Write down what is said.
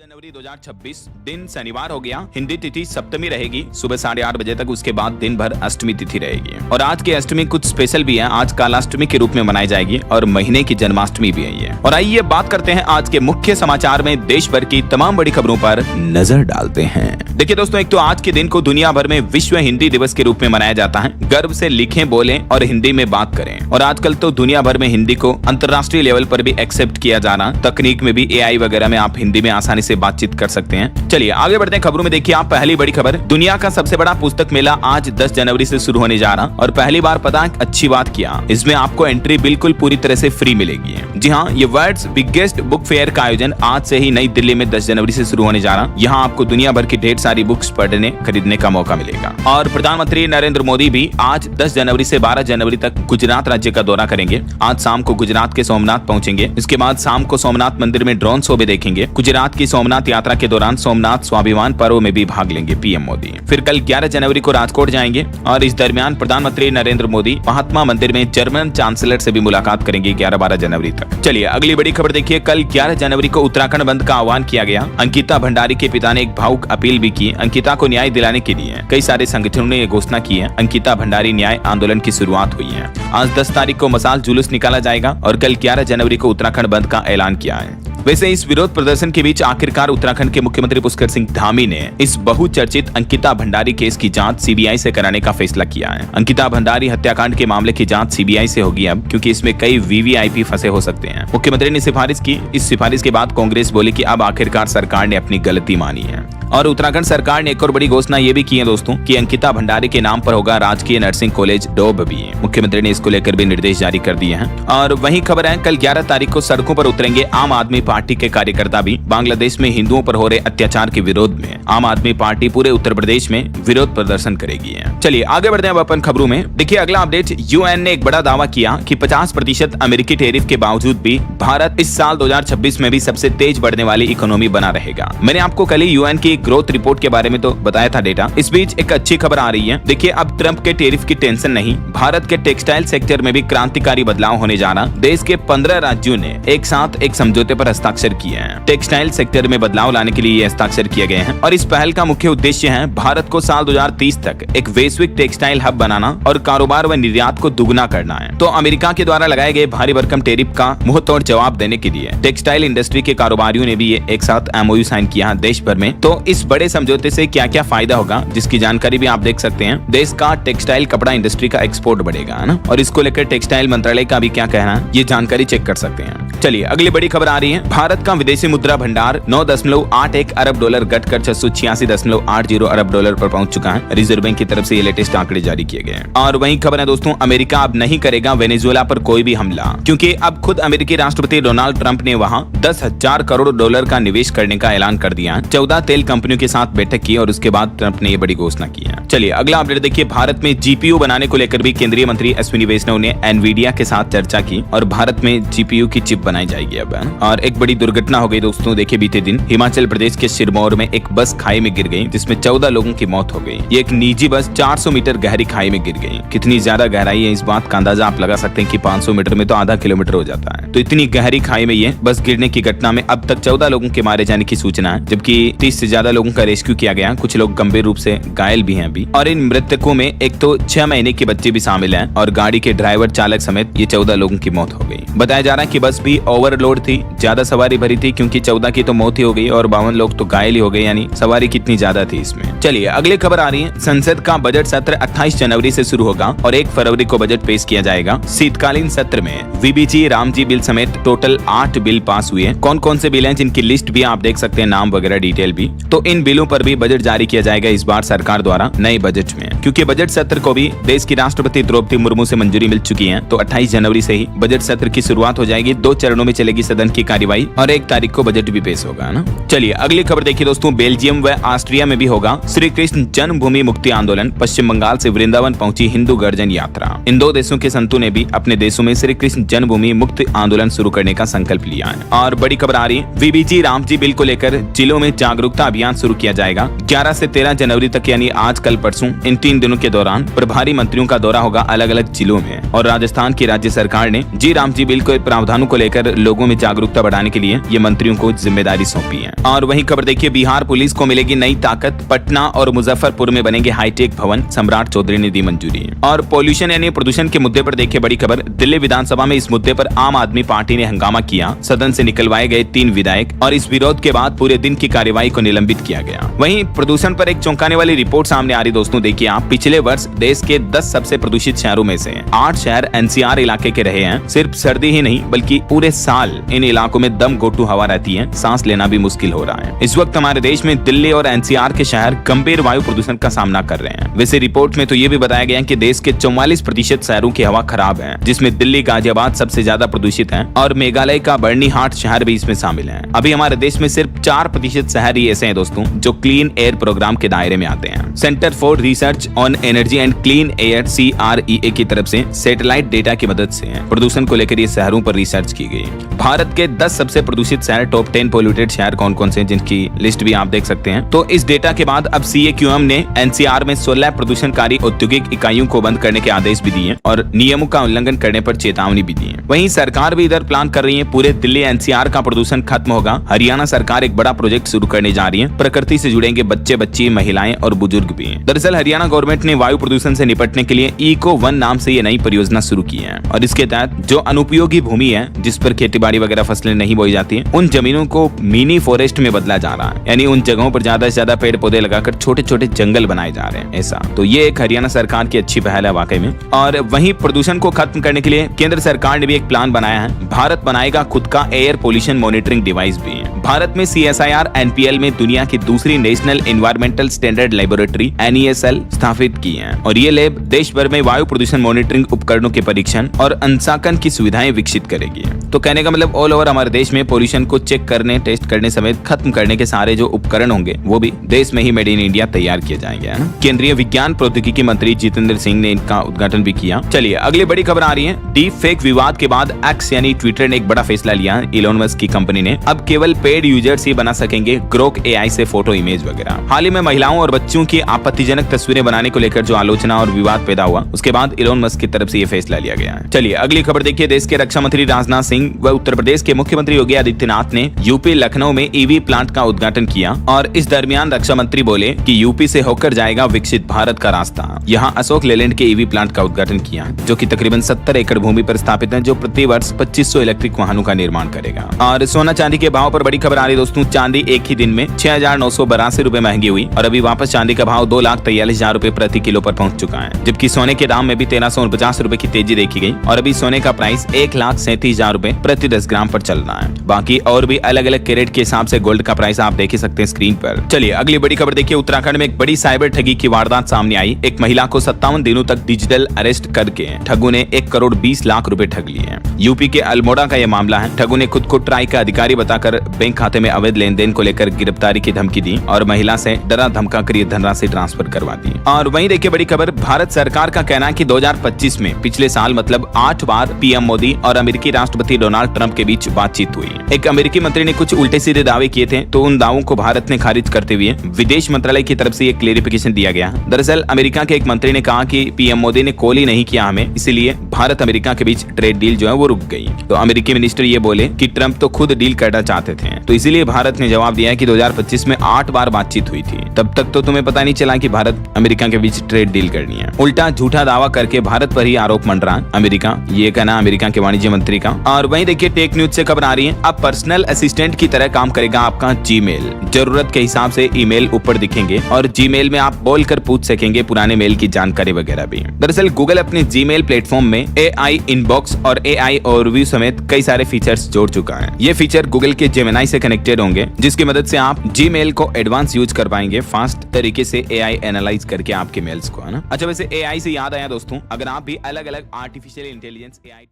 जनवरी 2026 दिन शनिवार हो गया। हिंदी तिथि सप्तमी रहेगी सुबह 8:30 बजे तक। उसके बाद दिन भर अष्टमी तिथि रहेगी और आज की अष्टमी कुछ स्पेशल भी है। आज कालाष्टमी के रूप में मनाई जाएगी और महीने की जन्माष्टमी भी है ये। और आइए बात करते हैं आज के मुख्य समाचार में देश भर की तमाम बड़ी खबरों पर नजर डालते हैं। देखिए दोस्तों, एक तो आज के दिन को दुनिया भर में विश्व हिंदी दिवस के रूप में मनाया जाता है। गर्व से लिखें, बोलें और हिंदी में बात करें। और आजकल तो दुनिया भर में हिंदी को अंतर्राष्ट्रीय लेवल पर भी एक्सेप्ट किया जा रहा। तकनीक में भी AI वगैरह में आप हिंदी में आसानी से बातचीत कर सकते हैं। चलिए आगे बढ़ते हैं खबरों में। देखिए आप पहली बड़ी खबर, दुनिया का सबसे बड़ा पुस्तक मेला आज 10 जनवरी से शुरू होने जा रहा। और पहली बार पता है अच्छी बात किया, इसमें आपको एंट्री बिल्कुल पूरी तरह से फ्री मिलेगी। जी हाँ, ये वर्ल्ड्स बिगेस्ट बुक फेयर का आयोजन आज से ही नई दिल्ली में 10 जनवरी से शुरू होने जा रहा। यहाँ आपको दुनिया भर की ढेर सारी बुक्स पढ़ने खरीदने का मौका मिलेगा। और प्रधानमंत्री नरेंद्र मोदी भी आज 10 जनवरी से 12 जनवरी तक गुजरात राज्य का दौरा करेंगे। आज शाम को गुजरात के सोमनाथ पहुंचेंगे। इसके बाद शाम को सोमनाथ मंदिर में ड्रोन शो भी देखेंगे। गुजरात की सोमनाथ यात्रा के दौरान सोमनाथ स्वाभिमान पर्व में भी भाग लेंगे पीएम मोदी। फिर कल 11 जनवरी को राजकोट जाएंगे और इस दरमियान प्रधानमंत्री नरेंद्र मोदी महात्मा मंदिर में जर्मन चांसलर से भी मुलाकात करेंगे 11-12 जनवरी तक। चलिए अगली बड़ी खबर देखिए, कल 11 जनवरी को उत्तराखंड बंद का आह्वान किया गया। अंकिता भंडारी के पिता ने एक भावुक अपील भी की। अंकिता को न्याय दिलाने के लिए कई सारे संगठनों ने घोषणा की है। अंकिता भंडारी न्याय आंदोलन की शुरुआत हुई है। आज 10 तारीख को मसाल जुलूस निकाला जाएगा और कल 11 जनवरी को उत्तराखंड बंद का ऐलान किया है। वैसे इस विरोध प्रदर्शन के बीच आखिरकार उत्तराखंड के मुख्यमंत्री पुष्कर सिंह धामी ने इस बहुचर्चित अंकिता भंडारी केस की जांच CBI से कराने का फैसला किया है। अंकिता भंडारी हत्याकांड के मामले की जांच CBI से होगी अब, क्योंकि इसमें कई VVIP फंसे हो सकते हैं। मुख्यमंत्री ने सिफारिश की। इस सिफारिश के बाद कांग्रेस बोली कि अब आखिरकार सरकार ने अपनी गलती मानी है। और उत्तराखंड सरकार ने एक और बड़ी घोषणा ये भी की है दोस्तों कि अंकिता भंडारी के नाम पर होगा राजकीय नर्सिंग कॉलेज डोब भी। मुख्यमंत्री ने इसको लेकर भी निर्देश जारी कर दिए हैं। और वही खबर है, कल 11 तारीख को सड़कों पर उतरेंगे आम आदमी पार्टी के कार्यकर्ता भी। बांग्लादेश में हिंदुओं पर हो रहे अत्याचार के विरोध में आम आदमी पार्टी पूरे उत्तर प्रदेश में विरोध प्रदर्शन करेगी। चलिए आगे बढ़ते हैं अपन खबरों में। देखिए अगला अपडेट, UN ने एक बड़ा दावा किया कि 50% अमेरिकी टैरिफ के बावजूद भी भारत इस साल 2026 में भी सबसे तेज बढ़ने वाली इकोनॉमी बना रहेगा। मैंने आपको कल ही UN की ग्रोथ रिपोर्ट के बारे में तो बताया था डेटा। इस बीच एक अच्छी खबर आ रही है। देखिए अब ट्रंप के टैरिफ की टेंशन नहीं, भारत के टेक्सटाइल सेक्टर में भी क्रांतिकारी बदलाव होने जा रहा। देश के 15 राज्यों ने एक साथ एक समझौते पर हस्ताक्षर किए हैं। टेक्सटाइल सेक्टर में बदलाव लाने के लिए ये हस्ताक्षर किए गए हैं और इस पहल का मुख्य उद्देश्य है भारत को साल 2030 तक एक वैश्विक टेक्सटाइल हब बनाना और कारोबार व निर्यात को दुगना करना है। तो अमेरिका के द्वारा लगाए गए भारी भरकम टैरिफ का मुंहतोड़ जवाब देने के लिए टेक्सटाइल इंडस्ट्री के कारोबारियों ने भी ये एक साथ MOU साइन किया है देश भर में। तो इस बड़े समझौते से क्या क्या फायदा होगा, जिसकी जानकारी भी आप देख सकते हैं। देश का टेक्सटाइल कपड़ा इंडस्ट्री का एक्सपोर्ट बढ़ेगा, है ना। और इसको लेकर टेक्सटाइल मंत्रालय का भी क्या कहना है, ये जानकारी चेक कर सकते हैं। चलिए अगली बड़ी खबर आ रही है। भारत का विदेशी मुद्रा भंडार 9.81 अरब डॉलर घटकर 686.80 अरब डॉलर पर पहुंच चुका है। रिजर्व बैंक की तरफ से ये लेटेस्ट आंकड़े जारी किए गए हैं। और वही खबर है दोस्तों, अमेरिका अब नहीं करेगा वेनेजुएला पर कोई भी हमला, क्योंकि अब खुद अमेरिकी राष्ट्रपति डोनाल्ड ट्रंप ने वहां 10,000 करोड़ डॉलर का निवेश करने का ऐलान कर दिया। 14 तेल कंपनियों के साथ बैठक की और उसके बाद ट्रंप ने ये बड़ी घोषणा की है। चलिए अगला अपडेट देखिए, भारत में GPU बनाने को लेकर भी केंद्रीय मंत्री अश्विनी वैष्णव ने एनवीडिया के साथ चर्चा की और भारत में GPU की चिप बनाई जाएगी अब। और एक बड़ी दुर्घटना हो गई दोस्तों। देखिए बीते दिन हिमाचल प्रदेश के सिरमौर में एक बस खाई में गिर गई, जिसमें 14 लोगों की मौत हो गई। ये एक निजी बस 400 मीटर गहरी खाई में गिर गई। कितनी ज्यादा गहराई है, इस बात का अंदाजा आप लगा सकते हैं कि 500 मीटर में तो आधा किलोमीटर हो जाता है। तो इतनी गहरी खाई में ये बस गिरने की घटना में अब तक 14 लोगों के मारे जाने की सूचना है, जबकि 30 से ज्यादा लोगों का रेस्क्यू किया गया। कुछ लोग गंभीर रूप से घायल भी हैं अभी। और इन मृतकों में एक तो 6 महीने के बच्चे भी शामिल हैं और गाड़ी के ड्राइवर चालक समेत ये 14 लोगों की मौत हो गई। बताया जा रहा है कि बस भी ओवरलोड थी, ज्यादा सवारी भरी थी, क्योंकि 14 की तो मौत ही हो गई और 52 लोग तो घायल ही हो गए, यानी सवारी कितनी ज्यादा थी इसमें। चलिए अगली खबर आ रही है। संसद का बजट सत्र 28 जनवरी से शुरू होगा और 1 फरवरी को बजट पेश किया जाएगा। शीतकालीन सत्र में VBG रामजी बिल समेत टोटल 8 बिल पास हुए। कौन कौन से बिल हैं, जिनकी लिस्ट भी आप देख सकते हैं, नाम वगैरह डिटेल भी। तो इन बिलों पर भी बजट जारी किया जाएगा इस बार सरकार द्वारा नए बजट में, क्योंकि बजट सत्र को भी देश की राष्ट्रपति द्रौपदी मुर्मू से मंजूरी मिल चुकी है। तो 28 जनवरी से ही बजट सत्र की शुरुआत हो जाएगी। 2 चरणों में चलेगी सदन की कार्यवाही और 1 तारीख को बजट भी पेश होगा ना। चलिए अगली खबर देखिए दोस्तों, बेल्जियम व ऑस्ट्रिया में भी होगा श्री कृष्ण जन्मभूमि मुक्ति आंदोलन। पश्चिम बंगाल से वृंदावन पहुंची हिंदू गर्जन यात्रा। इन 2 देशों के संतों ने भी अपने देशों में श्री कृष्ण जन्मभूमि मुक्ति आंदोलन शुरू करने का संकल्प लिया है। और बड़ी खबर आ रही है, VBG रामजी बिल को लेकर जिलों में जागरूकता अभियान शुरू किया जाएगा। 11 से 13 जनवरी तक, यानी आज कल परसों, इन 3 दिनों के दौरान प्रभारी मंत्रियों का दौरा होगा अलग अलग जिलों में। और राजस्थान की राज्य सरकार ने जी रामजी बिल के प्रावधानों को लेकर लोगों में जागरूकता बढ़ाने बचाने के लिए ये मंत्रियों को जिम्मेदारी सौंपी है। और वहीं खबर देखिए, बिहार पुलिस को मिलेगी नई ताकत, पटना और मुजफ्फरपुर में बनेंगे हाईटेक भवन, सम्राट चौधरी ने दी मंजूरी। और पॉल्यूशन यानी प्रदूषण के मुद्दे पर देखिए बड़ी खबर, दिल्ली विधानसभा में इस मुद्दे पर आम आदमी पार्टी ने हंगामा किया, सदन से निकलवाए गए 3 विधायक और इस विरोध के बाद पूरे दिन की कार्यवाही को निलंबित किया गया। वहीं प्रदूषण पर एक चौंकाने वाली रिपोर्ट सामने आ रही दोस्तों, देखिए आप, पिछले वर्ष देश के 10 सबसे प्रदूषित शहरों में से 8 शहर एनसीआर इलाके के रहे हैं। सिर्फ सर्दी ही नहीं बल्कि पूरे साल इन इलाकों में दम घोटू हवा रहती है, सांस लेना भी मुश्किल हो रहा है। इस वक्त हमारे देश में दिल्ली और एनसीआर के शहर गंभीर वायु प्रदूषण का सामना कर रहे हैं। वैसे रिपोर्ट में तो ये भी बताया गया है कि देश के 44% शहरों की हवा खराब है, जिसमें दिल्ली, गाजियाबाद सबसे ज्यादा प्रदूषित है और मेघालय का बर्नीहाट शहर भी इसमें शामिल है। अभी हमारे देश में सिर्फ 4% शहर ही ऐसे हैं दोस्तों जो क्लीन एयर प्रोग्राम के दायरे में आते हैं। Centre for research on energy and clean air CREA की तरफ से सैटेलाइट डेटा की मदद से प्रदूषण को लेकर ये शहरों पर रिसर्च की गई। भारत के 10 सबसे प्रदूषित शहर, टॉप 10 पोल्यूटेड शहर कौन कौन से हैं, जिनकी लिस्ट भी आप देख सकते हैं। तो इस डेटा के बाद अब CAQM ने एनसीआर में 16 प्रदूषणकारी औद्योगिक इकाइयों को बंद करने के आदेश भी दिए और नियमों का उल्लंघन करने पर चेतावनी भी दी है। वहीं सरकार भी इधर प्लान कर रही है, पूरे दिल्ली एनसीआर का प्रदूषण खत्म होगा। हरियाणा सरकार एक बड़ा प्रोजेक्ट शुरू करने जा रही है, प्रकृति से जुड़ेंगे बच्चे, बच्ची, महिलाएं और बुजुर्ग भी। दरअसल हरियाणा गवर्नमेंट ने वायु प्रदूषण से निपटने के लिए इको-1 नाम से ये नई परियोजना शुरू की है और इसके तहत जो अनुपयोगी भूमि है, जिस पर खेतीबाड़ी वगैरह फसलें नहीं बोई जाती है, उन जमीनों को मिनी फॉरेस्ट में बदला जा रहा है। यानी उन जगहों पर ज्यादा से ज्यादा पेड़ पौधे लगाकर छोटे छोटे जंगल बनाए जा रहे हैं ऐसा। तो ये एक हरियाणा सरकार की अच्छी पहल है वाकई में। और वहीं प्रदूषण को खत्म करने के लिए केंद्र सरकार ने भी एक प्लान बनाया है, भारत बनाएगा खुद का एयर पोल्यूशन मॉनिटरिंग डिवाइस भी है। भारत में CSIR NPL में दुनिया की दूसरी national environmental standard laboratory NESL स्थापित की है और ये लैब देश भर में वायु प्रदूषण मॉनिटरिंग उपकरणों के परीक्षण और अंशांकन की सुविधाएं विकसित करेगी। तो कहने का मतलब ऑल ओवर हमारे देश में पोल्यूशन को चेक करने, टेस्ट करने समेत खत्म करने के सारे जो उपकरण होंगे वो भी देश में ही मेड इन इंडिया तैयार किए जाएंगे। केंद्रीय विज्ञान प्रौद्योगिकी मंत्री जितेंद्र सिंह ने इनका उद्घाटन भी किया। चलिए अगली बड़ी खबर आ रही है, डीप फेक विवाद के बाद X यानी ट्विटर ने एक बड़ा फैसला लिया। इलोन मस्क की कंपनी ने अब केवल पेड यूजर्स ही बना सकेंगे ग्रोक AI से फोटो, इमेज वगैरह। हाल ही में महिलाओं और बच्चों की आपत्तिजनक तस्वीरें बनाने को लेकर जो आलोचना और विवाद पैदा हुआ, उसके बाद इलोन मस्क की तरफ से ये फैसला लिया गया है। चलिए अगली खबर देखिए, देश के रक्षा मंत्री राजनाथ सिंह व उत्तर प्रदेश के मुख्यमंत्री योगी आदित्यनाथ ने यूपी लखनऊ में EV प्लांट का उद्घाटन किया और इस दरमियान रक्षा मंत्री बोले कि यूपी से होकर जाएगा विकसित भारत का रास्ता। यहाँ अशोक लेलैंड के EV प्लांट का उद्घाटन किया जो कि तकरीबन 70 एकड़ भूमि पर स्थापित है, जो प्रति वर्ष 2500 इलेक्ट्रिक वाहनों का निर्माण करेगा। और सोना चांदी के भाव पर बड़ी खबर आ रही दोस्तों, चांदी एक ही दिन में 6,982 रुपए महंगी हुई और अभी वापस चांदी का भाव 2,43,000 रुपए प्रति किलो पर पहुंच चुका है, जबकि सोने के दाम में भी 1350 रुपए की तेजी देखी गई और अभी सोने का प्राइस 1,37,000 रुपए प्रति 10 ग्राम पर चल रहा है। बाकी और भी अलग अलग कैरेट के हिसाब से गोल्ड का प्राइस आप देख ही सकते हैं स्क्रीन पर। चलिए अगली बड़ी खबर देखिए, उत्तराखंड में एक बड़ी साइबर ठगी की वारदात सामने आई। एक महिला को 57 दिनों तक डिजिटल अरेस्ट करके ठगों ने 1,20,00,000 रुपए ठग लिए। यूपी के अल्मोड़ा का यह मामला है। ठगों ने खुद को ट्राई का अधिकारी बताकर बैंक खाते में अवैध लेन देन को लेकर गिरफ्तारी की धमकी दी और महिला से डरा धमका कर ये धनराशि ट्रांसफर करवा दी। और वहीं देखिए बड़ी खबर, भारत सरकार का कहना है कि 2025 में पिछले साल मतलब 8 बार PM मोदी और अमेरिकी राष्ट्रपति डोनाल्ड ट्रंप के बीच बातचीत हुई। एक अमेरिकी मंत्री ने कुछ उल्टे सीधे दावे किए थे, तो उन दावों को भारत ने खारिज करते हुए विदेश मंत्रालय की तरफ से एक क्लेरिफिकेशन दिया गया। दरअसल अमेरिका के एक मंत्री ने कहा कि PM मोदी ने कॉल ही नहीं किया हमें, इसलिए भारत अमेरिका के बीच ट्रेड डील जो है वो रुक गई। तो अमेरिकी मिनिस्टर ये बोले कि ट्रंप तो खुद डील करना चाहते थे, तो इसीलिए भारत ने जवाब दिया कि 2025 में 8 बार बातचीत हुई थी, तब तक तो तुम्हें पता नहीं चला कि भारत अमेरिका के बीच ट्रेड डील करनी है। उल्टा झूठा दावा करके भारत पर ही आरोप मंडरा अमेरिका, ये कहना अमेरिका के वाणिज्य मंत्री का। और वहीं देखिए टेक न्यूज से खबर आ रही है, अब पर्सनल असिस्टेंट की तरह काम करेगा आपका जीमेल। जरूरत के हिसाब से ईमेल ऊपर दिखेंगे और जीमेल में आप बोलकर पूछ सकेंगे पुराने मेल की जानकारी वगैरह भी। दरअसल गूगल अपने जीमेल प्लेटफॉर्म में AI इनबॉक्स और AI ओवरव्यू समेत कई सारे फीचर्स जोड़ चुका है। ये फीचर गूगल के जेमिनी से कनेक्टेड होंगे, जिसकी मदद से आप जीमेल को एडवांस यूज कर पाएंगे, फास्ट तरीके से AI एनालाइज करके आपके मेल्स को, है ना। अच्छा वैसे AI से याद आया दोस्तों, अगर आप भी अलग अलग आर्टिफिशियल इंटेलिजेंस AI